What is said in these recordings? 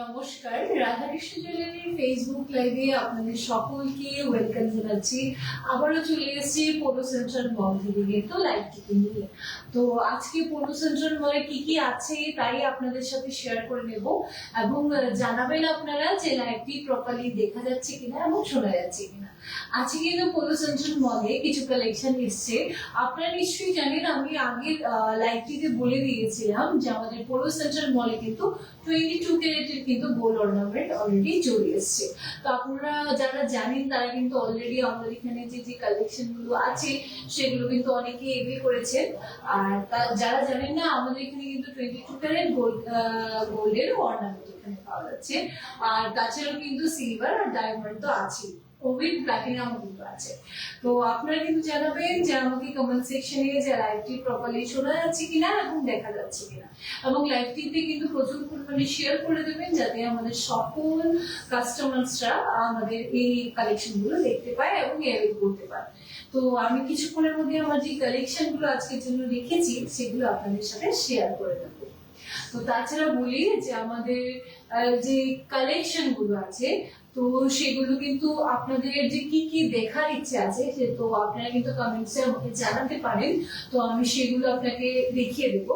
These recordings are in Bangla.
নমস্কার, রাধাকৃষ্ণ জুয়েলারির ফেসবুক লাইভে আপনাদের সকলকে ওয়েলকাম জানাচ্ছি। আবারও চলে এসেছি পোলো সেন্ট্রাল মল থেকে কিন্তু লাইভটিকে নিয়ে। তো আজকে পোলো সেন্ট্রাল মলে কি কি আছে তাই আপনাদের সাথে শেয়ার করে নেব এবং জানাবেন আপনারা যে লাইভটি প্রপারলি দেখা যাচ্ছে কিনা এবং শোনা যাচ্ছে কিনা। আজকে কিন্তু পোলো সেন্ট্রাল মলে কিছু কালেকশন এসছে। আপনারা নিশ্চয়ই জানেন, আমি আগের লাইভটিতে বলে দিয়েছিলাম যে আমাদের পোলো সেন্ট্রাল মলে কিন্তু 22 ক্যারেটের কিন্তু গোল্ড অর্নামেন্ট অলরেডি চলে এসছে। তো আপনারা যারা জানেন তারা কিন্তু অলরেডি আমাদের এখানে যে কালেকশন গুলো আছে সেগুলো কিন্তু অনেকে এগ্রি করেছেন। আর যারা জানেন না, আমাদের এখানে কিন্তু 22 ক্যারেট গোল্ডের অর্নামেন্ট এখানে পাওয়া যাচ্ছে। আর তাছাড়াও কিন্তু সিলভার আর ডায়মন্ড তো আছে, উইথ প্লাটিনাম কিন্তু আছে। তো আপনারা কিন্তু জানাবেন যে আমাকে কমেন্ট সেকশনে যে লাইভটি প্রপারলি শোনা যাচ্ছে কিনা এবং দেখা যাচ্ছে কিনা, এবং লাইভটিতে কিন্তু প্রচুর পরিমাণে শেয়ার করে দেবেন যাতে আমাদের সকল কাস্টমার্সরা আমাদের এই কালেকশন গুলো দেখতে পায় এবং এভেল করতে পারে। তো আমি কিছুক্ষণের মধ্যে আমার যে কালেকশন গুলো আজকের জন্য রেখেছি সেগুলো আপনাদের সাথে শেয়ার করে দেবো। তো তাছাড়া বলি যে আমাদের যে কালেকশন গুলো আছে তো সেগুলো কিন্তু আপনাদের যে কি কি দেখার ইচ্ছে আছে সে তো আপনারা কিন্তু কমেন্টসে আমাকে জানাতে পারেন। তো আমি সেগুলো আপনাকে দেখিয়ে দেব।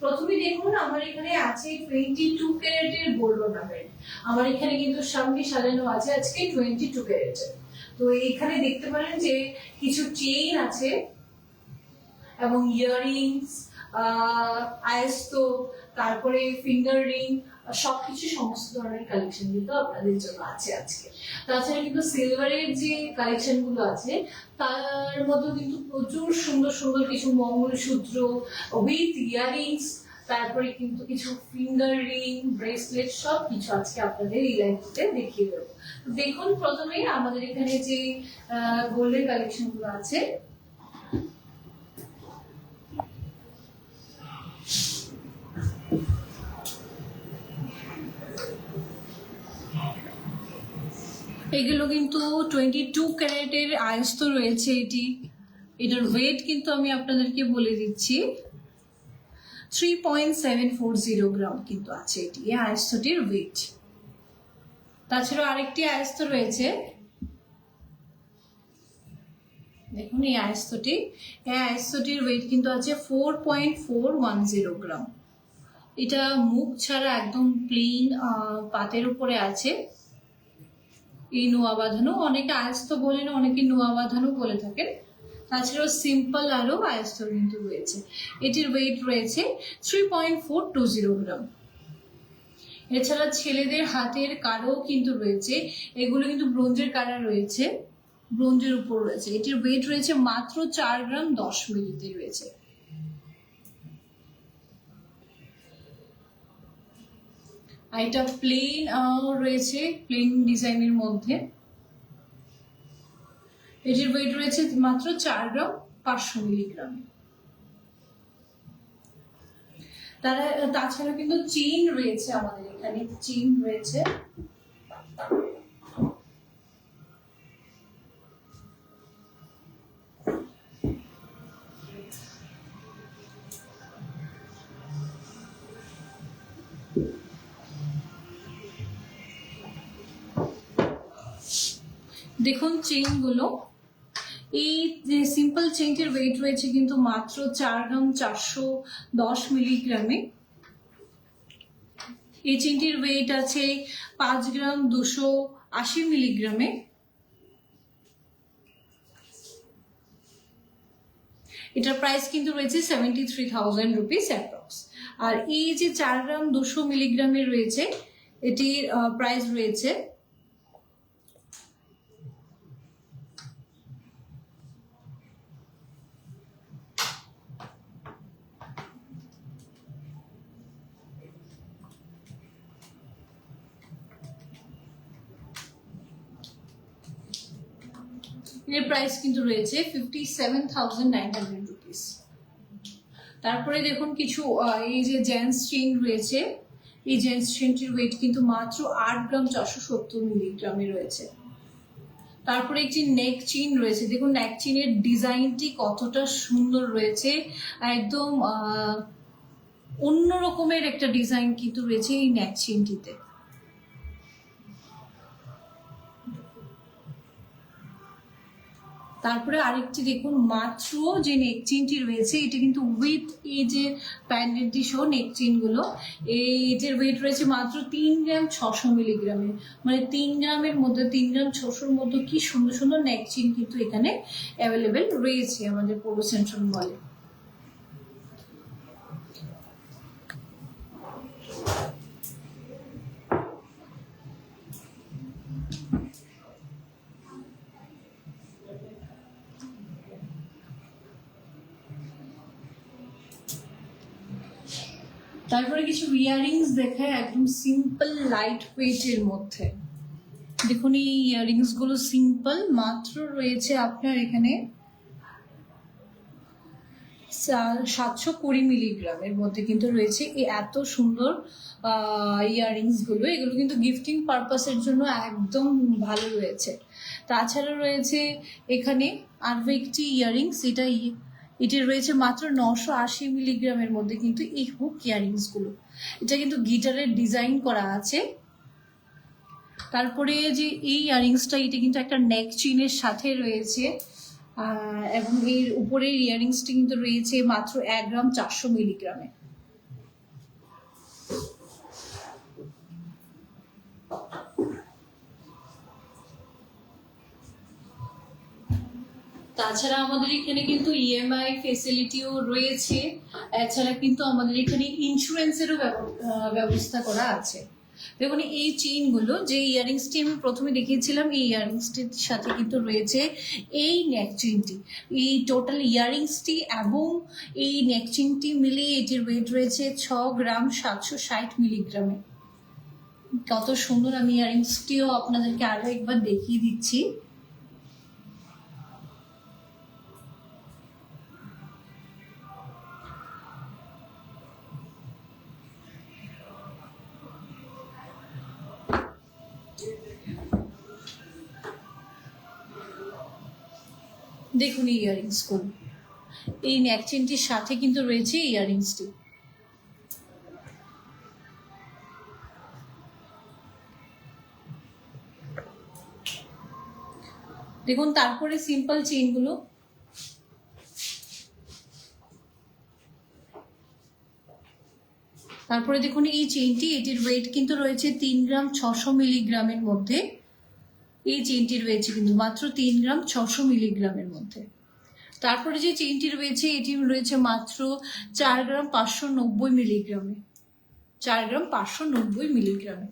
প্রথমে দেখুন, আমার এখানে আছে 22 ক্যারেটের গোল্ড অর্নামেন্ট। আমার এখানে কিন্তু সামনে সাজানো আছে আজকে 22 ক্যারেটের। তো এখানে দেখতে পারেন যে কিছু চেইন আছে এবং ইয়াররিংস, আয়স্ত, তারপরে ফিঙ্গার রিং, সবকিছু সমস্ত ধরনের কালেকশন কিন্তু আপনাদের জন্য আছে আজকে। তাছাড়া কিন্তু সিলভারের যে কালেকশন গুলো আছে তার মধ্যে কিন্তু প্রচুর সুন্দর সুন্দর কিছু মঙ্গলসূত্র উইথ ইয়াররিংস, তারপরে কিন্তু কিছু ফিঙ্গার রিং, ব্রেসলেট, সব কিছু আজকে আপনাদের এই লাইভটিতে দেখিয়ে দেবো। দেখুন, প্রথমে আমাদের এখানে যে গোল্ডের কালেকশন গুলো আছে এগুলো কিন্তু 22 ক্যারেটের আয়স্ত রয়েছে। এটার ওয়েট কিন্তু আমি আপনাদেরকে বলে দিচ্ছি 3.740 গ্রাম কিন্তু আছে এটি, এই আয়স্তটির ওয়েট। তাছাড়া আরেকটি আয়স্ত রয়েছে, দেখুন এই আয়স্তটির ওয়েট কিন্তু আছে 4.410 গ্রাম। এটা মুখ ছাড়া একদম প্লেন পাতের উপরে আছে। এই নোয়া বাঁধানো, অনেকে আয়স্ত বলেন, অনেকে নোয়া বাঁধানো বলে থাকেন। তাছাড়াও সিম্পল আরও আয়স্ত কিন্তু রয়েছে। এটির ওয়েট রয়েছে 3.420 গ্রাম। এছাড়া ছেলেদের হাতের কারও কিন্তু রয়েছে, এগুলো কিন্তু ব্রোঞ্জের কারা রয়েছে, ব্রোঞ্জের উপর রয়েছে। এটির ওয়েট রয়েছে মাত্র 4 গ্রাম 10 মিলিতে রয়েছে। এটা প্লেন রয়েছে, প্লেন ডিজাইনের মধ্যে। এটির ওয়েট রয়েছে মাত্র 4 গ্রাম 500 মিলিগ্রামে। তাছাড়া কিন্তু চেইন রয়েছে, আমাদের এখানে চেইন রয়েছে। দেখুন চেইন গুলো, এই যে সিম্পল চেইনটির ওয়েট রয়েছে কিন্তু মাত্র 4 গ্রাম 410 মিলিগ্রামে। এই চেইনটির ওয়েট আছে 5 গ্রাম 280 মিলিগ্রামে। এটার প্রাইস কিন্তু রয়েছে 73,000 রুপিস অ্যাপ্রক্স। আর এই যে 4 গ্রাম 200 মিলিগ্রামের রয়েছে, এটির প্রাইস রয়েছে এর প্রাইস কিন্তু রয়েছে 57,900 রুপিস। তারপরে দেখুন কিছু এই যে জেন্টস চেইন রয়েছে, এই জেন্টস চেইনটির ওয়েট কিন্তু মাত্র 8 গ্রাম 470 মিলিগ্রামে রয়েছে। তারপরে একটি নেক চেইন রয়েছে, দেখুন নেক চেইনের ডিজাইনটি কতটা সুন্দর রয়েছে, একদম অন্য রকমের একটা ডিজাইন কিন্তু রয়েছে এই নেক চেইনটিতে। তারপরে আরেকটি দেখুন, মাত্র যে নেক চেইনটি রয়েছে এটা কিন্তু উইথ এই যে প্যান্ডেন্টটি সহ নেক চেইন গুলো, এটার ওয়েট রয়েছে মাত্র 3 গ্রাম 600 মিলিগ্রামে। মানে 3 গ্রামের মধ্যে, 3 গ্রাম 600-র মধ্যে কি সুন্দর সুন্দর নেক চেইন কিন্তু এখানে অ্যাভেলেবেল রয়েছে আমাদের পলো সেন্ট্রাল মলে। তারপরে কিছু ইয়াররিংস দেখায় একদম সিম্পল লাইট ওয়েটের মধ্যে। দেখুন এই ইয়াররিংস গুলো সিম্পল, মাত্র রয়েছে আপনার এখানে 720 মিলিগ্রামের মধ্যে কিন্তু রয়েছে এই এত সুন্দর ইয়াররিংস গুলো। এগুলো কিন্তু গিফটিং পারপাসের জন্য একদম ভালো রয়েছে। তাছাড়া রয়েছে এখানে আরও একটি ইয়াররিংস, এটি রয়েছে মাত্র 980 মিলিগ্রামের মধ্যে কিন্তু এই হুক ইয়াররিংস গুলো। এটা কিন্তু গিটারের ডিজাইন করা আছে। তারপরে যে এই ইয়াররিংসটা, এটা কিন্তু একটা নেক চেইনের সাথে রয়েছে, এবং এর উপরের ইয়াররিংসটি কিন্তু রয়েছে মাত্র 1 গ্রাম 400 মিলিগ্রামে। তাছাড়া আমাদের এখানে কিন্তু ইএমআই ফেসিলিটিও রয়েছে। এছাড়া কিন্তু আমাদের এখানে ইন্স্যুরেন্সেরও ব্যবস্থা করা আছে। দেখুন এই চেইনগুলো, যে ইয়াররিংসটি আমি প্রথমে দেখিয়েছিলাম, এই ইয়াররিংসটির সাথে কিন্তু রয়েছে এই নেক চেইনটি। এই টোটাল ইয়াররিংসটি এবং এই নেক চেইনটি মিলিয়ে এটির ওয়েট রয়েছে 6 গ্রাম 760 মিলিগ্রামে। কত সুন্দর! আমি ইয়াররিংসটিও আপনাদেরকে আরো একবার দেখিয়ে দিচ্ছি। দেখুন এই ইয়াররিংস গুলো, এই নেক চেইনটির সাথে কিন্তু রয়েছে ইয়াররিংসটি। দেখুন তারপরে সিম্পল চেইন গুলো, তারপরে দেখুন এই চেইনটি, এটির ওয়েট কিন্তু রয়েছে 3 গ্রাম 600 মিলিগ্রামের মধ্যে। এই চেইনটি রয়েছে কিন্তু মাত্র 3 গ্রাম 600 মিলিগ্রামের মধ্যে। তারপরে যে চেইনটি রয়েছে এটি রয়েছে মাত্র 4 গ্রাম 590 মিলিগ্রামে। 4 গ্রাম 590 মিলিগ্রামে।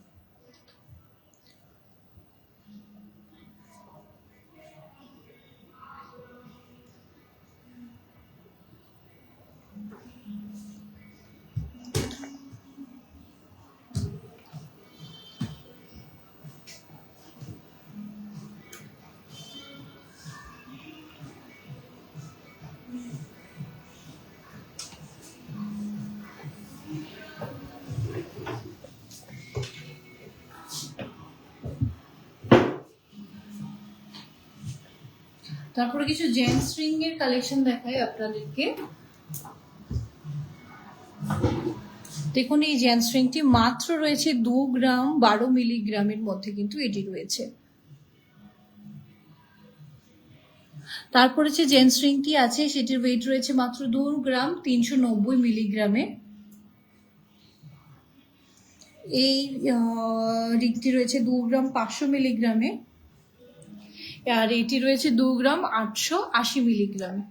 তারপরে কিছু জেন্টস রিং এর কালেকশন দেখাই আপনাদেরকে। দেখুন এই জেন্টস রিংটি মাত্র রয়েছে 2 গ্রাম 12 মিলিগ্রামের মধ্যে কিন্তু এটি রয়েছে। তারপরে যে জেন্টস রিংটি আছে সেটির ওয়েট রয়েছে মাত্র 2 গ্রাম 390 মিলিগ্রামে। এই রিংটি রয়েছে 2 গ্রাম 500 মিলিগ্রামে, আর এটি রয়েছে 2 গ্রাম 880 মিলিগ্রামে।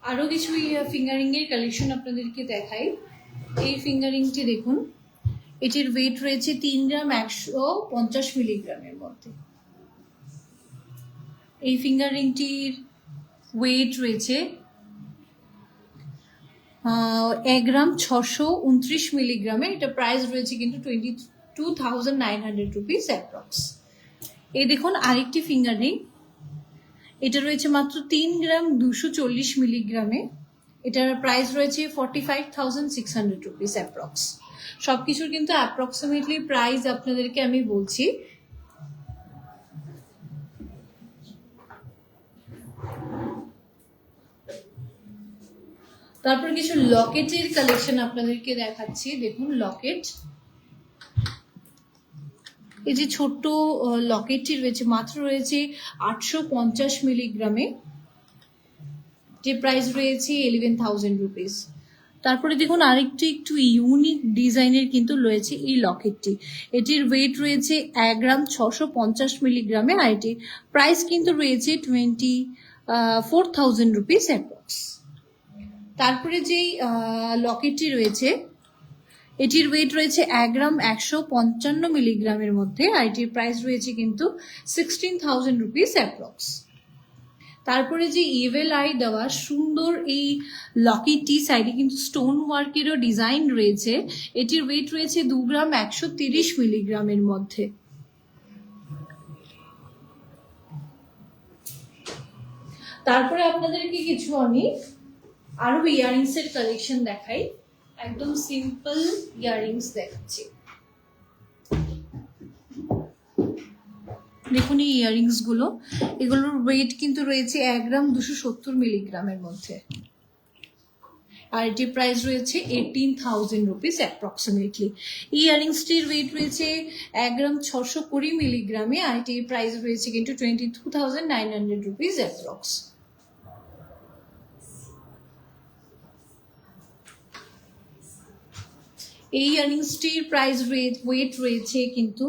আরো কিছু ফিঙ্গারিং এর কালেকশন আপনাদেরকে দেখাই। এই ফিঙ্গারিংটি দেখুন, এটির ওয়েট রয়েছে 3 গ্রাম 150 মিলিগ্রামের মধ্যে। এই ফিঙ্গারিংটির ওয়েট রয়েছে 1 গ্রাম 629 মিলিগ্রামের। এটা প্রাইস রয়েছে কিন্তু 22,900 রুপিস অ্যাপ্রক্স। এই দেখুন আরেকটি ফিঙ্গারিং, এটা রয়েছে মাত্র 3 গ্রাম 240 মিলিগ্রামে। এটার প্রাইস রয়েছে 45,600 রুপিস অ্যাপ্রক্স। সবকিছুর কিন্তু অ্যাপ্রক্সিমেটলি প্রাইস আপনাদেরকে আমি বলছি। তারপর কিছু লকেটের কালেকশন আপনাদেরকে দেখাচ্ছি। দেখুন লকেট, এই যে ছোট্ট লকেটটি রয়েছে মাত্র রয়েছে 850 মিলিগ্রামে, যে প্রাইস রয়েছে 11,000 রুপিস। তারপরে দেখুন আরেকটি একটু ইউনিক ডিজাইনের কিন্তু রয়েছে এই লকেটটি। এটির ওয়েট রয়েছে 1 গ্রাম 650 মিলিগ্রামে, আর এটির প্রাইস কিন্তু রয়েছে 24,000 রুপিস অ্যাপ্রক্স। তারপরে যেই লকেটটি রয়েছে এটির ওয়েট রয়েছে 1 গ্রাম 155 মিলিগ্রামের মধ্যে, আর এটির প্রাইস রয়েছে কিন্তু 16,000 রুপিস অ্যাপ্রক্স। তারপরে যে ইভেল আই দেওয়া সুন্দর এই লকেটটি, সাইডে কিন্তু স্টোন ওয়ার্কেরও ডিজাইন রয়েছে। এটির ওয়েট রয়েছে 2 গ্রাম 130 মিলিগ্রামের মধ্যে। তারপরে আপনাদেরকে কিছু আমি আরো ইয়ারিংস এর কালেকশন দেখাই। একদম সিম্পল ইয়ারিংস দেখাচ্ছি। দেখুন এই ইয়ারিংস গুলো, এগুলোর ওয়েট কিন্তু রয়েছে 1 গ্রাম 270 মিলিগ্রামের মধ্যে, আর এটির প্রাইস রয়েছে 18,000 রুপিস অ্যাপ্রক্সিমেটলি। এই ইয়ারিংসটির ওয়েট রয়েছে 1 গ্রাম 620 মিলিগ্রামে, আর এটির প্রাইস রয়েছে কিন্তু 22,900 রুপিস অ্যাপ্রক্স। এই ইয়ারিংসটির প্রাইস ওয়েট রয়েছে কিন্তু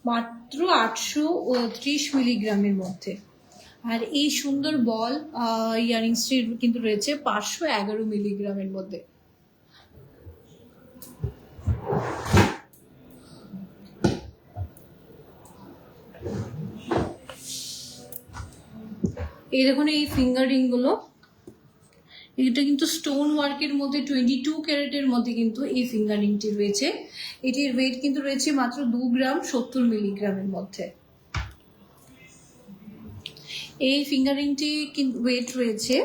মাত্র 830 মিলিগ্রামের মধ্যে, আর এই সুন্দর বল ইয়ারিংসটির কিন্তু রয়েছে 511 মিলিগ্রামের মধ্যে। এই দেখুন এই ফিঙ্গার রিং গুলো, এটা কিন্তু স্টোন ওয়ার্কের মধ্যে 22 ক্যারেটের মধ্যে কিন্তু এই ফিঙ্গার রিংটি রয়েছে। এটির ওয়েট কিন্তু রয়েছে মাত্র 2 গ্রাম 70 মিলিগ্রামের মধ্যে। এই ফিঙ্গার রিংটি কিন্তু ওয়েট রয়েছে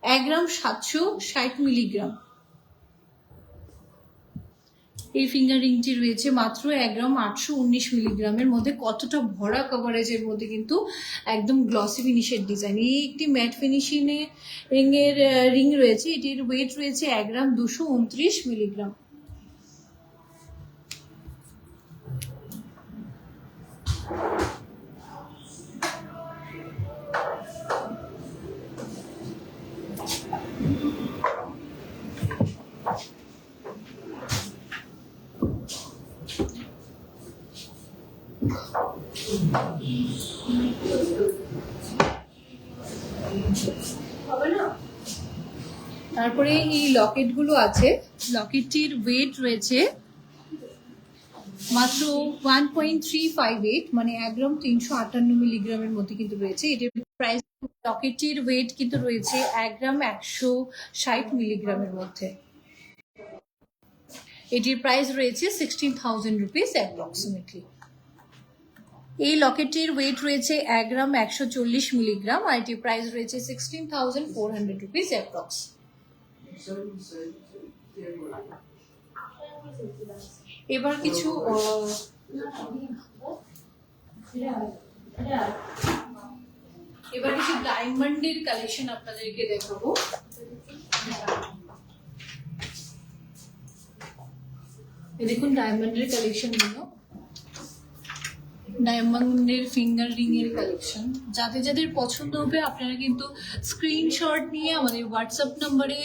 1 গ্রাম 760 মিলিগ্রাম। এই ফিঙ্গার রিংটি রয়েছে মাত্র 1 গ্রাম 819 মিলিগ্রামের মধ্যে। কতটা ভরা কভারেজের মধ্যে কিন্তু একদম গ্লসি ফিনিশের ডিজাইন। এই একটি ম্যাট ফিনিশিং এর রিং রয়েছে। এটির ওয়েট রয়েছে 1 গ্রাম 229 মিলিগ্রাম। তারপরে এই লকেট গুলো আছে, লকেটটির ওয়েট রয়েছে মাত্র 1.358, মানে 1 গ্রাম 358 মিলিগ্রামের মধ্যে কিন্তু রয়েছে। এটির প্রাইস, লকেটটির ওয়েট কিন্তু রয়েছে 1 গ্রাম 160 মিলিগ্রামের মধ্যে। এটির প্রাইস রয়েছে 16,000 রুপিস অ্যাপ্রক্সিমেটলি। এই লকেটটির ওয়েট রয়েছে 1 গ্রাম 140 মিলিগ্রাম, আর এটির প্রাইস রয়েছে 16,400 রুপিস অ্যাপ্রক্স। এবার কিছু ডায়মন্ডের কালেকশন আপনাদেরকে দেখাবো। দেখুন ডায়মন্ডের কালেকশন গুলো, ডায়মন্ডের ফিঙ্গার রিং এর কালেকশন। যাদের যাদের পছন্দ হবে আপনারা কিন্তু স্ক্রিনশট নিয়ে আমাদের হোয়াটসঅ্যাপ নাম্বারে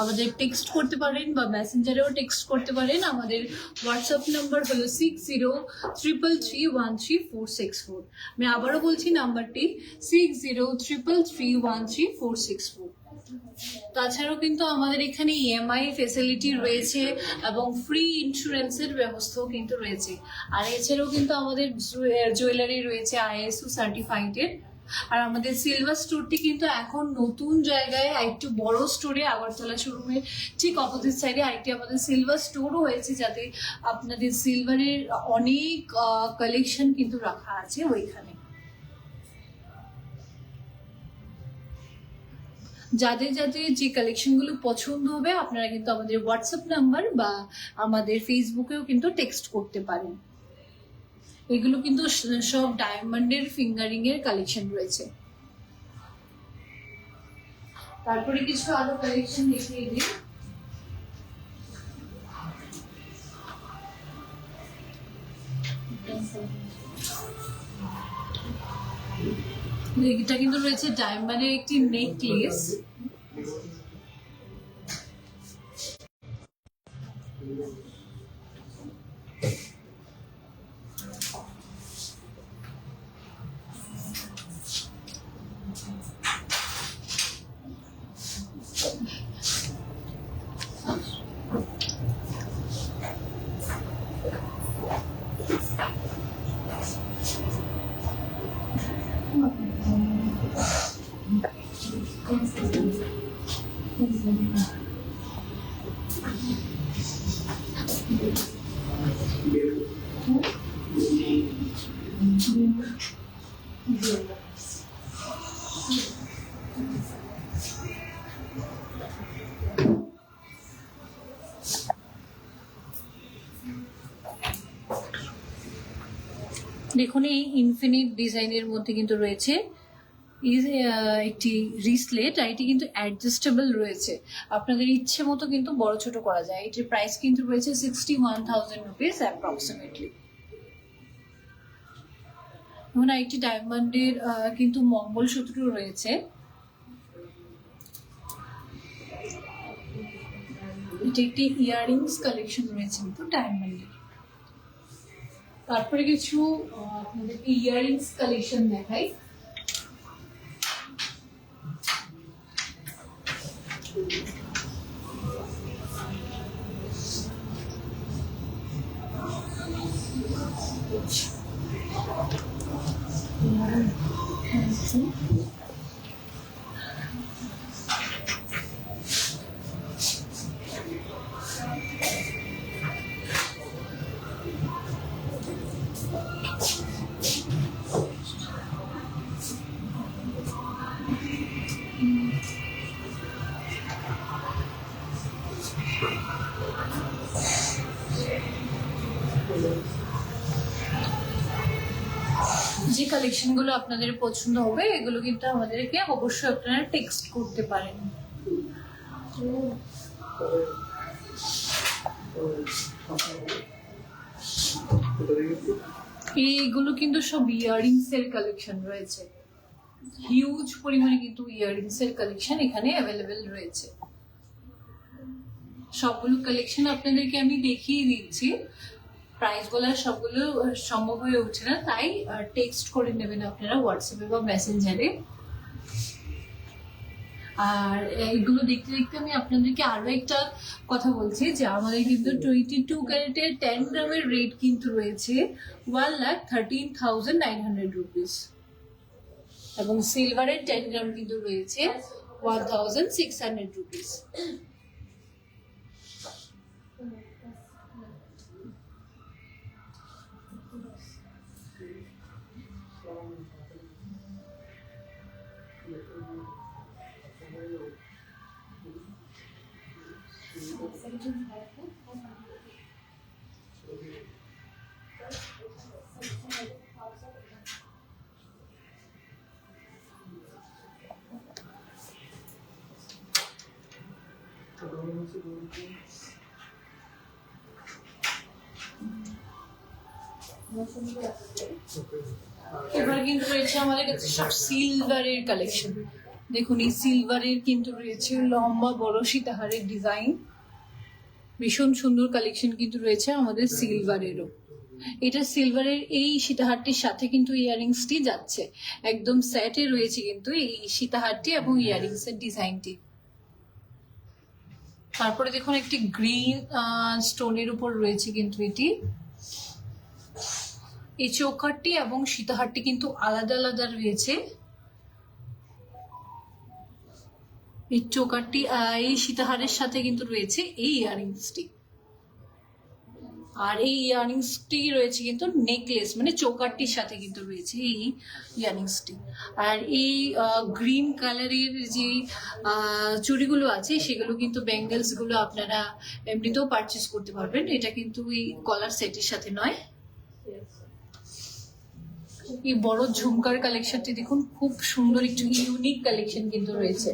আমাদের টেক্সট করতে পারেন বা মেসেঞ্জারেও টেক্সট করতে পারেন। আমাদের হোয়াটসঅ্যাপ নাম্বার হলো 6033313464। আমি আবারও বলছি নাম্বারটি 6033313464। তাছাড়াও কিন্তু আমাদের এখানে ইএমআই ফেসিলিটি রয়েছে এবং ফ্রি ইন্স্যুরেন্সের ব্যবস্থাও কিন্তু রয়েছে। আর এছাড়াও কিন্তু আমাদের জুয়েলারি রয়েছে ISO সার্টিফাইডের। আর আমাদের সিলভার স্টোরটি কিন্তু এখন নতুন জায়গায় একটু বড় স্টোরে, আগরতলা শোরুমের ঠিক অপোজিট সাইডে আরেকটি আমাদের সিলভার স্টোরও হয়েছে, যাতে আপনাদের সিলভারের অনেক কালেকশন কিন্তু রাখা আছে ওইখানে। যাদের যাদের যে কালেকশনগুলো পছন্দ হবে আপনারা কিন্তু আমাদের হোয়াটসঅ্যাপ নাম্বার বা আমাদের ফেসবুকেও কিন্তু টেক্সট করতে পারেন। এগুলো কিন্তু সব ডায়মন্ডের ফিঙ্গারিং এর কালেকশন রয়েছে। তারপরে কিছু আরো কালেকশন দেখিয়ে দিই। এটা কিন্তু রয়েছে ডায়মন্ডের একটি নেকলেস। দেখুন এই ইনফিনিট ডিজাইনের মধ্যে কিন্তু রয়েছে একটি রিসলেট, আর এটি কিন্তু অ্যাডজাস্টেবল রয়েছে, আপনাদের ইচ্ছে মতো কিন্তু বড় ছোট করা যায়। এটির প্রাইস কিন্তু রয়েছে 61,000 রুপিস অ্যাপ্রক্সিমেটলি। এবং একটি ডায়মন্ডের কিন্তু মঙ্গলসূত্র রয়েছে। এটি একটি ইয়াররিংস কালেকশন রয়েছে কিন্তু ডায়মন্ডের। তারপরে কিছু আপনাদেরকে ইয়াররিংস কালেকশন দেখাই। যে কালেকশনগুলো আপনাদের পছন্দ হবে এগুলো কিন্তু আমাদেরকে অবশ্যই আপনারা টেক্সট করতে পারেন। এইগুলো কিন্তু সব ইয়াররিংস এর কালেকশন রয়েছে, হিউজ পরিমাণে কিন্তু ইয়াররিংস এর কালেকশন এখানে অ্যাভেলেবেল রয়েছে। সবগুলো কালেকশন আপনাদেরকে আমি দেখিয়ে দিচ্ছি, প্রাইস বলার সবগুলো সম্ভব হয়ে উঠছে না, তাই টেক্সট করে নেবেন আপনারা হোয়াটসঅ্যাপে বা মেসেঞ্জারে। আর এইগুলো দেখতে দেখতে আমি আপনাদেরকে আরো একটা কথা বলছি যে আমাদের কিন্তু 22 ক্যারেটের 10 গ্রামের রেট কিন্তু রয়েছে 1,13,900 রুপিস, এবং সিলভারের 10 গ্রাম কিন্তু রয়েছে 1,600 রুপিস। এবার কিন্তু রয়েছে আমাদের কাছে সব সিলভারের কালেকশন। দেখুন এই সিলভারের কিন্তু রয়েছে লম্বা বড় সীতাহারের ডিজাইন, ভীষণ সুন্দর কালেকশন কিন্তু রয়েছে আমাদের সিলভারেরও। এটা সিলভারের এই সীতাহারটির সাথে কিন্তু ইয়াররিংসটি যাচ্ছে, একদম সেটে রয়েছে কিন্তু এই সীতাহারটি এবং ইয়াররিংস এর ডিজাইনটি। তারপরে দেখুন একটি গ্রিন স্টোনের উপর রয়েছে কিন্তু এটি। এই চৌকারটি এবং সীতাহারটি কিন্তু আলাদা আলাদা রয়েছে। এই চৌকারটি এই সীতাহারের সাথে কিন্তু রয়েছে এই ইয়াররিংসটি, আর এই ইয়াররিংসটি রয়েছে কিন্তু নেকলেস মানে চৌকারটির সাথে কিন্তু রয়েছে এই ইয়াররিংসটি। আর এই গ্রিন কালারের যে চুড়িগুলো আছে সেগুলো কিন্তু ব্যাঙ্গেলস গুলো আপনারা এমনিতেও পারচেস করতে পারবেন, এটা কিন্তু এই কলার সেটের সাথে নয়। এই বড় ঝুমকার কালেকশনটি দেখুন, খুব সুন্দর একটু ইউনিক কালেকশন কিন্তু রয়েছে।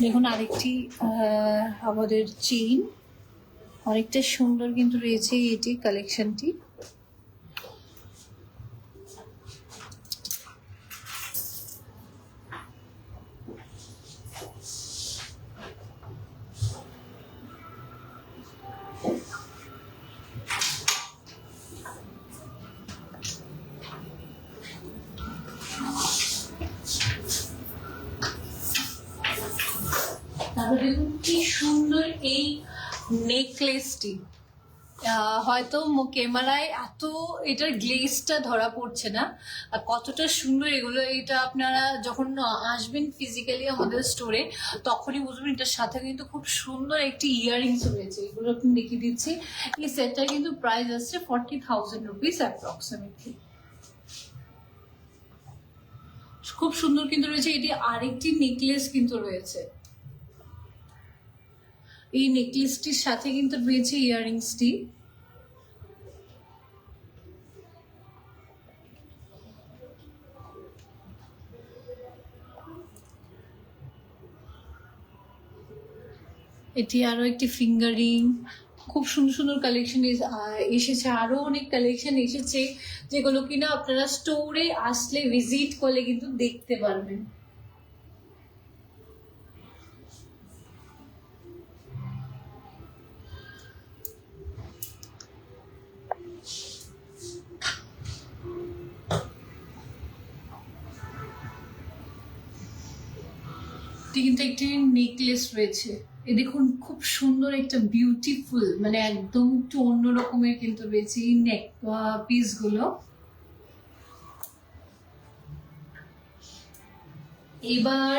দেখুন আরেকটি আমাদের চেইন, অনেকটা সুন্দর কিন্তু রয়েছে এটি কালেকশনটি। তারপরে দেখুন কি সুন্দর এই নেকলেসটি। হয়তো ক্যামেরায় এত এটার গ্লেজটা ধরা পড়ছে না, আর কতটা সুন্দর এগুলো। এটা আপনারা যখন আসবেন ফিজিক্যালি আমাদের স্টোরে তখনই বুঝবেন। এটার সাথে কিন্তু খুব সুন্দর একটি ইয়াররিংস রয়েছে, এগুলো আপনি দেখিয়ে দিচ্ছি। এই সেটটার কিন্তু প্রাইস আসছে 40,000 রুপিস অ্যাপ্রক্সিমেটলি। খুব সুন্দর কিন্তু রয়েছে। এটি আরেকটি নেকলেস কিন্তু রয়েছে, এই নেকলেসটির সাথে কিন্তু রয়েছে ইয়াররিংসটি। এটি আরো একটি ফিঙ্গারিং। খুব সুন্দর সুন্দর কালেকশন এসেছে, আরো অনেক কালেকশন এসেছে যেগুলো কিনা আপনারা স্টোরে আসলে ভিজিট করলে কিন্তু দেখতে পারবেন। কিন্তু একটি নেকলেস রয়েছে, এ দেখুন খুব সুন্দর একটা বিউটিফুল, মানে একদম একটু অন্য রকমের কিন্তু রয়েছে এই নেক পিস গুলো। এবার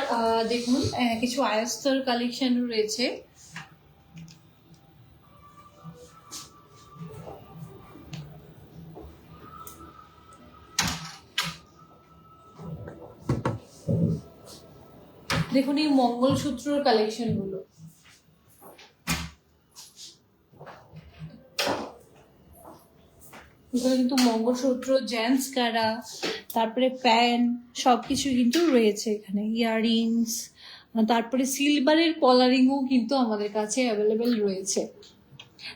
দেখুন কিছু আয়স্তর কালেকশন রয়েছে। দেখুন এই মঙ্গলসূত্রর কালেকশন গুলো, এগুলো কিন্তু মঙ্গলসূত্র, জেন্টস কারা, তারপরে প্যান সবকিছু কিন্তু রয়েছে এখানে, ইয়াররিংস, তারপরে সিলভারের কলারিংও কিন্তু আমাদের কাছে অ্যাভেলেবেল রয়েছে।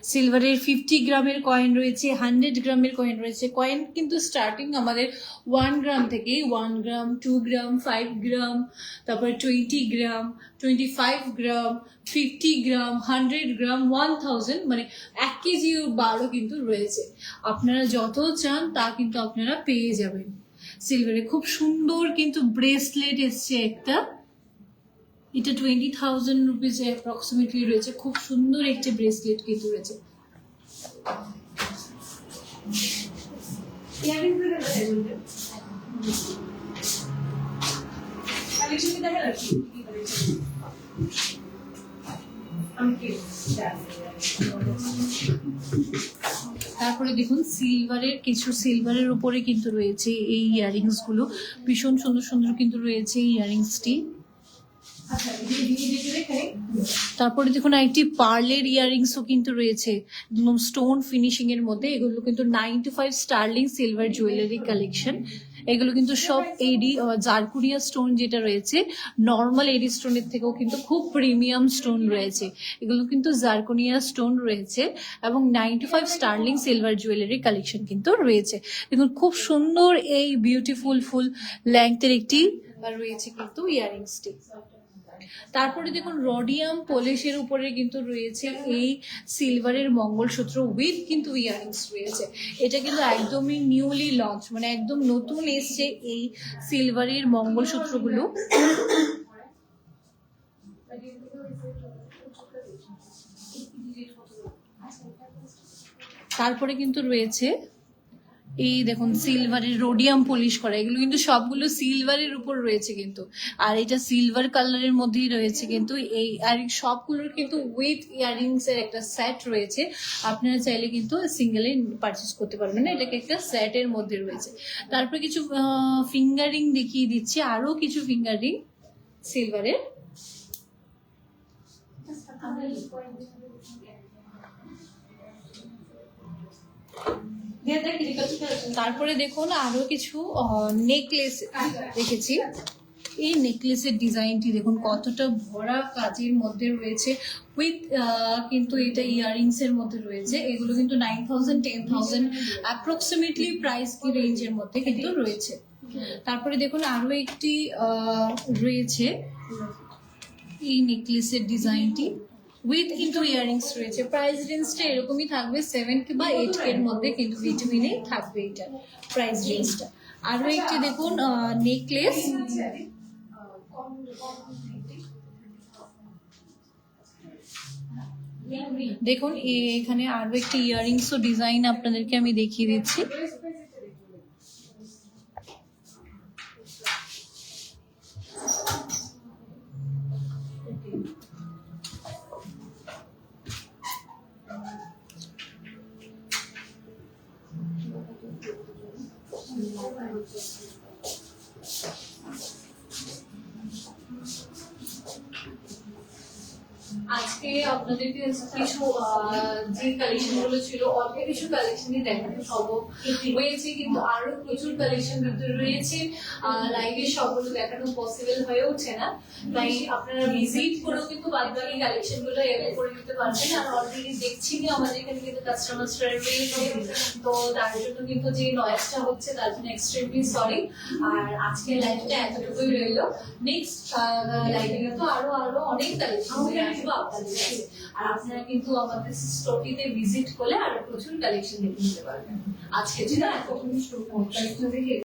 সিলভারের 50 গ্রামের কয়েন রয়েছে, 100 গ্রামের কয়েন রয়েছে। কয়েন কিন্তু স্টার্টিং আমাদের 1 গ্রাম থেকে, 1 গ্রাম, 2 গ্রাম, 5 গ্রাম, তারপরে 20 গ্রাম, 25 গ্রাম, 50 গ্রাম, 100 গ্রাম, 1000, মানে 1 কেজি বারও কিন্তু রয়েছে। আপনারা যত চান তা কিন্তু আপনারা পেয়ে যাবেন। সিলভারে খুব সুন্দর কিন্তু ব্রেসলেট এসছে একটা, এটা 20,000 রুপিস অ্যাপ্রক্সিমেটলি রয়েছে। খুব সুন্দর একটি ব্রেসলেট কিন্তু রয়েছে। তারপরে দেখুন সিলভারের কিছু, সিলভারের উপরে কিন্তু রয়েছে এই ইয়াররিংস গুলো, ভীষণ সুন্দর সুন্দর কিন্তু রয়েছে এই ইয়াররিংসটি। তারপরে দেখুন একটি পার্লের ইয়াররিংসও কিন্তু রয়েছে একদম স্টোন ফিনিশিং এর মধ্যে। এগুলো কিন্তু 95 স্টার্লিং সিলভার জুয়েলারি কালেকশন। এগুলো কিন্তু সব এডি জারকুরিয়া স্টোন যেটা রয়েছে, নর্মাল এডি স্টোনের থেকেও কিন্তু খুব প্রিমিয়াম স্টোন রয়েছে। এগুলো কিন্তু জারকুরিয়া স্টোন রয়েছে এবং 95 স্টার্লিং সিলভার জুয়েলারি কালেকশন কিন্তু রয়েছে। দেখুন খুব সুন্দর এই বিউটিফুল ফুল লেংথের একটি রয়েছে কিন্তু ইয়াররিংসটি। তারপরে দেখুন রোডিয়াম পলিশের উপরে কিন্তু রয়েছে এই সিলভারের মঙ্গলসূত্র উইথ কিন্তু ইয়াররিংস রয়েছে। এটা কিন্তু একদমই নিউলি লঞ্চ, মানে একদম নতুন এসছে এই সিলভারের মঙ্গলসূত্রগুলো। তারপরে কিন্তু রয়েছে এই দেখুন সিলভারের রোডিয়াম পলিশ করা, এগুলো কিন্তু সবগুলো সিলভারের উপর রয়েছে কিন্তু। আর এটা সিলভার কালারের মধ্যেই রয়েছে কিন্তু এই, আর সবগুলোর কিন্তু উইথ ইয়াররিংস এর একটা সেট রয়েছে। আপনারা চাইলে কিন্তু সিঙ্গেলে পারচেস করতে পারবেন না, এটাকে একটা সেটের মধ্যে রয়েছে। তারপরে কিছু ফিঙ্গারিং দেখিয়ে দিচ্ছি, আরো কিছু ফিঙ্গারিং সিলভারের। তারপরে দেখুন আরো কিছু নেকলেস রেখেছি। এই নেকলেসের ডিজাইনটি দেখুন কতটা ভরা কাজের মধ্যে রয়েছে, উইথ কিন্তু এটা ইয়াররিংস এর মধ্যে রয়েছে। এগুলো কিন্তু 9,000 10,000 অ্যাপ্রক্সিমেটলি প্রাইস কি রেঞ্জের মধ্যে কিন্তু রয়েছে। তারপরে দেখুন আরো একটি রয়েছে এই নেকলেসের ডিজাইনটি, উইথ কিন্তু ইয়াররিংস রয়েছে। প্রাইস রেঞ্জটা এরকমই থাকবে 7 বা 8 এর মধ্যে, কিন্তু বিটুইনে থাকবে এটা প্রাইস রেঞ্জটা। আরো একটি দেখুন নেকলেস, দেখুন এখানে আরো একটি ইয়াররিংস ও ডিজাইন আপনাদেরকে আমি দেখিয়ে দিচ্ছি। আজকে আপনাদেরকে কিছু যে কালেকশন গুলো ছিল অল্প কিছু কালেকশনই দেখানো সম্ভব হয়েছে, কিন্তু আরো প্রচুর কালেকশন কিন্তু রয়েছে। লাইভে সবগুলো দেখানো পসিবল হয়ে ওঠে না, তাই আপনারা ভিজিট করেও কিন্তু বাদ বাকি কালেকশন গুলো এভেল করে নিতে পারবেন। আর অলরেডি দেখছি যে আমাদের এখানে কিন্তু কাস্টমার্সরা রয়েছে, তো তার জন্য কিন্তু যে নয়েজটা হচ্ছে তার জন্য এক্সট্রিমলি সরি। আর আজকের লাইভটা এতটুকুই রইল। নেক্সট লাইভে কিন্তু আরো অনেক কালেকশন আসবো আপনাদের কাছে। আর আপনারা কিন্তু আমাদের স্টোরটিতে ভিজিট করলে আরো প্রচুর কালেকশন দেখে নিতে পারবেন। আজকে যেটা এতক্ষণ স্টোর